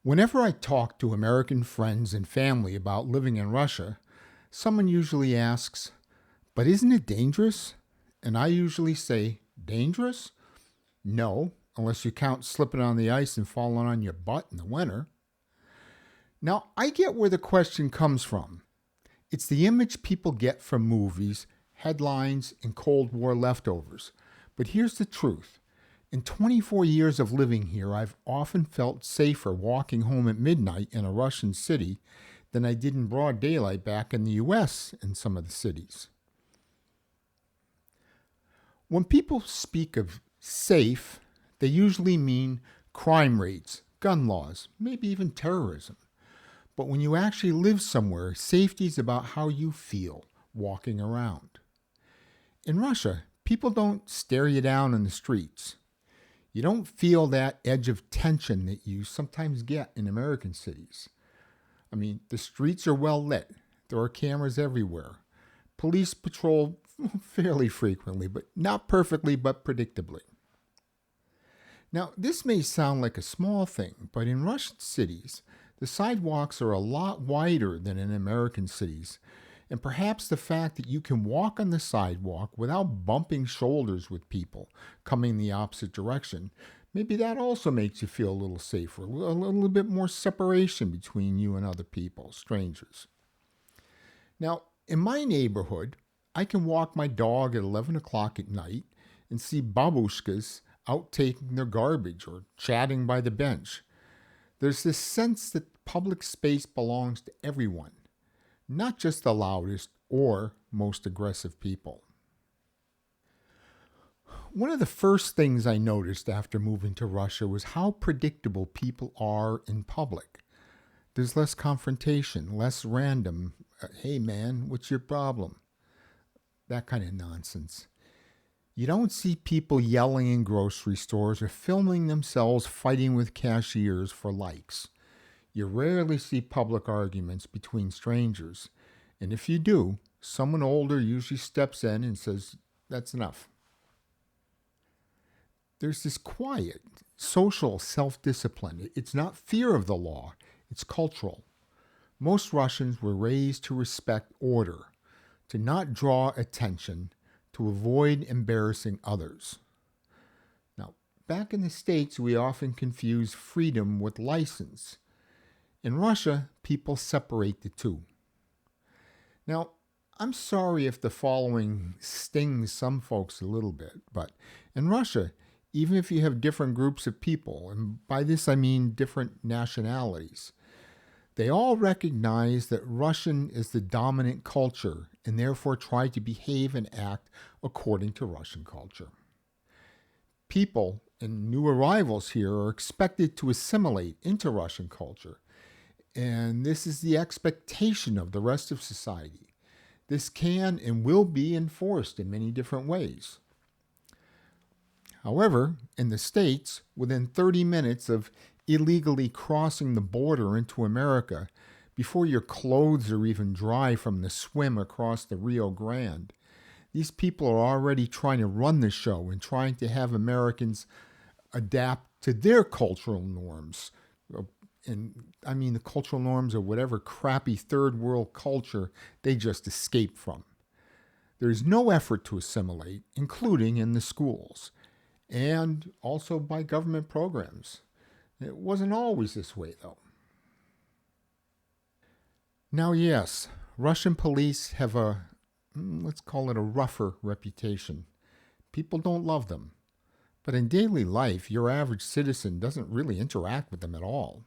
Whenever I talk to American friends and family about living in Russia, someone usually asks, "But isn't it dangerous?" And I usually say, "Dangerous? No, unless you count slipping on the ice and falling on your butt in the winter." Now, I get where the question comes from. It's the image people get from movies, headlines, and Cold War leftovers. But here's the truth. In 24 years of living here, I've often felt safer walking home at midnight in a Russian city than I did in broad daylight back in the US in some of the cities. When people speak of safe, they usually mean crime rates, gun laws, maybe even terrorism. But when you actually live somewhere, safety is about how you feel walking around. In Russia, people don't stare you down in the streets. You don't feel that edge of tension that you sometimes get in American cities. I mean, the streets are well lit. There are cameras everywhere. Police patrol fairly frequently, but not perfectly, but predictably. Now, this may sound like a small thing, but in Russian cities, the sidewalks are a lot wider than in American cities, and perhaps the fact that you can walk on the sidewalk without bumping shoulders with people coming the opposite direction, maybe that also makes you feel a little safer, a little bit more separation between you and other people, strangers. Now, in my neighborhood, I can walk my dog at 11 o'clock at night and see babushkas out taking their garbage or chatting by the bench. There's this sense that public space belongs to everyone, not just the loudest or most aggressive people. One of the first things I noticed after moving to Russia was how predictable people are in public. There's less confrontation, less random, "Hey man, what's your problem?" That kind of nonsense. You don't see people yelling in grocery stores or filming themselves fighting with cashiers for likes. You rarely see public arguments between strangers. And if you do, someone older usually steps in and says, "That's enough." There's this quiet, social self-discipline. It's not fear of the law, it's cultural. Most Russians were raised to respect order, to not draw attention, to avoid embarrassing others. Now, back in the States, we often confuse freedom with license. In Russia, people separate the two. Now, I'm sorry if the following stings some folks a little bit, but in Russia, even if you have different groups of people, and by this I mean different nationalities, they all recognize that Russian is the dominant culture and therefore try to behave and act according to Russian culture. People and new arrivals here are expected to assimilate into Russian culture, and this is the expectation of the rest of society. This can and will be enforced in many different ways. However, in the States, within 30 minutes of illegally crossing the border into America, before your clothes are even dry from the swim across the Rio Grande, these people are already trying to run the show and trying to have Americans adapt to their cultural norms. And I mean the cultural norms of whatever crappy third world culture they just escaped from. There's no effort to assimilate, including in the schools, and also by government programs. It wasn't always this way, though. Now, yes, Russian police have let's call it a rougher reputation. People don't love them. But in daily life, your average citizen doesn't really interact with them at all.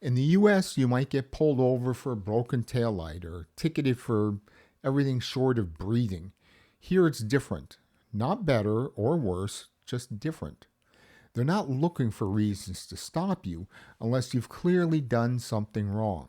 In the US, you might get pulled over for a broken taillight or ticketed for everything short of breathing. Here it's different. Not better or worse, just different. They're not looking for reasons to stop you unless you've clearly done something wrong.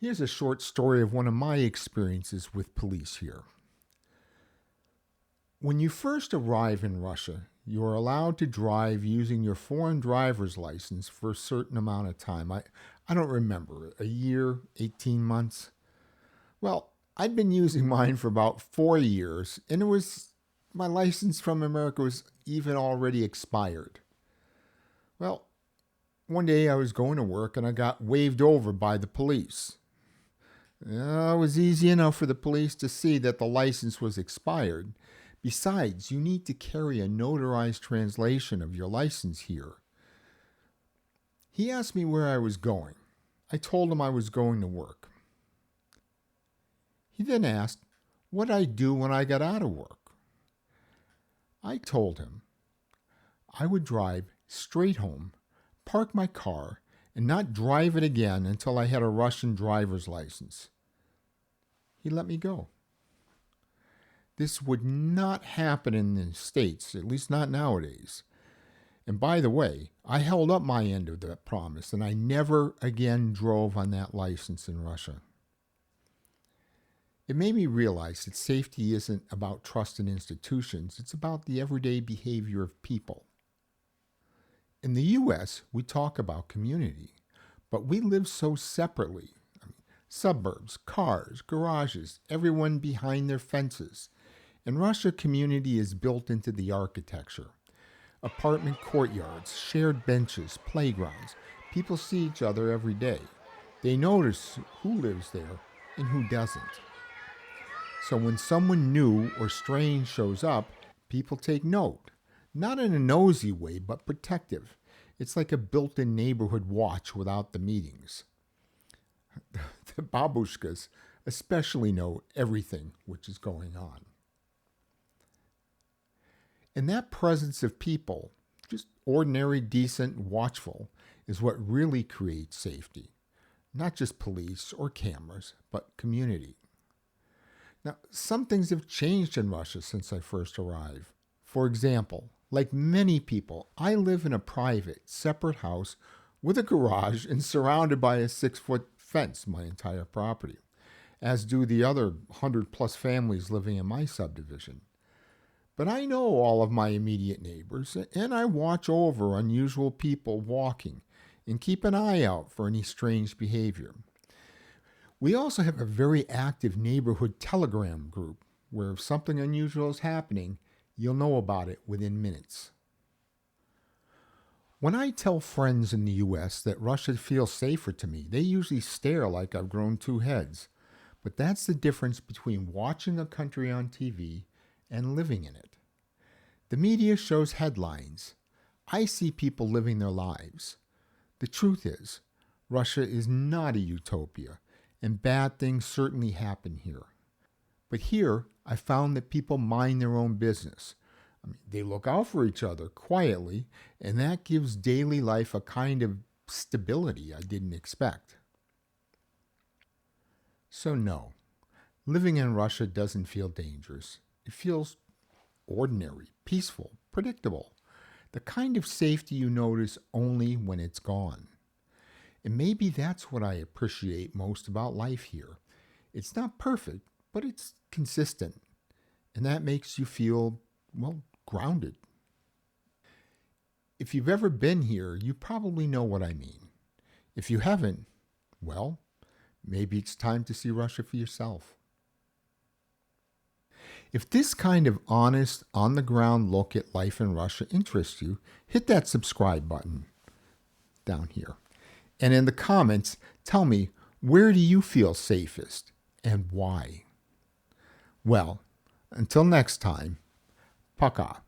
Here's a short story of one of my experiences with police here. When you first arrive in Russia, you are allowed to drive using your foreign driver's license for a certain amount of time. I don't remember, a year, 18 months. Well, I'd been using mine for about 4 years, and my license from America was even already expired. Well, one day I was going to work and I got waved over by the police. It was easy enough for the police to see that the license was expired. Besides, you need to carry a notarized translation of your license here. He asked me where I was going. I told him I was going to work. He then asked what I'd do when I got out of work. I told him I would drive straight home, park my car, and not drive it again until I had a Russian driver's license. He let me go. This would not happen in the States, at least not nowadays. And by the way, I held up my end of that promise, and I never again drove on that license in Russia. It made me realize that safety isn't about trust in institutions, it's about the everyday behavior of people. In the U.S., we talk about community, but we live so separately. Suburbs, cars, garages, everyone behind their fences. In Russia, community is built into the architecture. Apartment courtyards, shared benches, playgrounds. People see each other every day. They notice who lives there and who doesn't. So when someone new or strange shows up, people take note. Not in a nosy way, but protective. It's like a built-in neighborhood watch without the meetings. The babushkas especially know everything which is going on. And that presence of people, just ordinary, decent, watchful, is what really creates safety. Not just police or cameras, but community. Now, some things have changed in Russia since I first arrived. For example, like many people, I live in a private, separate house with a garage and surrounded by a 6-foot fence my entire property, as do the other 100-plus families living in my subdivision. But I know all of my immediate neighbors, and I watch over unusual people walking and keep an eye out for any strange behavior. We also have a very active neighborhood telegram group where if something unusual is happening, you'll know about it within minutes. When I tell friends in the U.S. that Russia feels safer to me, they usually stare like I've grown 2 heads. But that's the difference between watching a country on TV and living in it. The media shows headlines. I see people living their lives. The truth is, Russia is not a utopia, and bad things certainly happen here. But here, I found that people mind their own business. They look out for each other quietly, and that gives daily life a kind of stability I didn't expect. So no, living in Russia doesn't feel dangerous. It feels ordinary, peaceful, predictable. The kind of safety you notice only when it's gone. And maybe that's what I appreciate most about life here. It's not perfect, but it's consistent. And that makes you feel, grounded. If you've ever been here, you probably know what I mean. If you haven't, maybe it's time to see Russia for yourself. If this kind of honest, on-the-ground look at life in Russia interests you, hit that subscribe button down here. And in the comments, tell me, where do you feel safest and why? Well, until next time, Paka.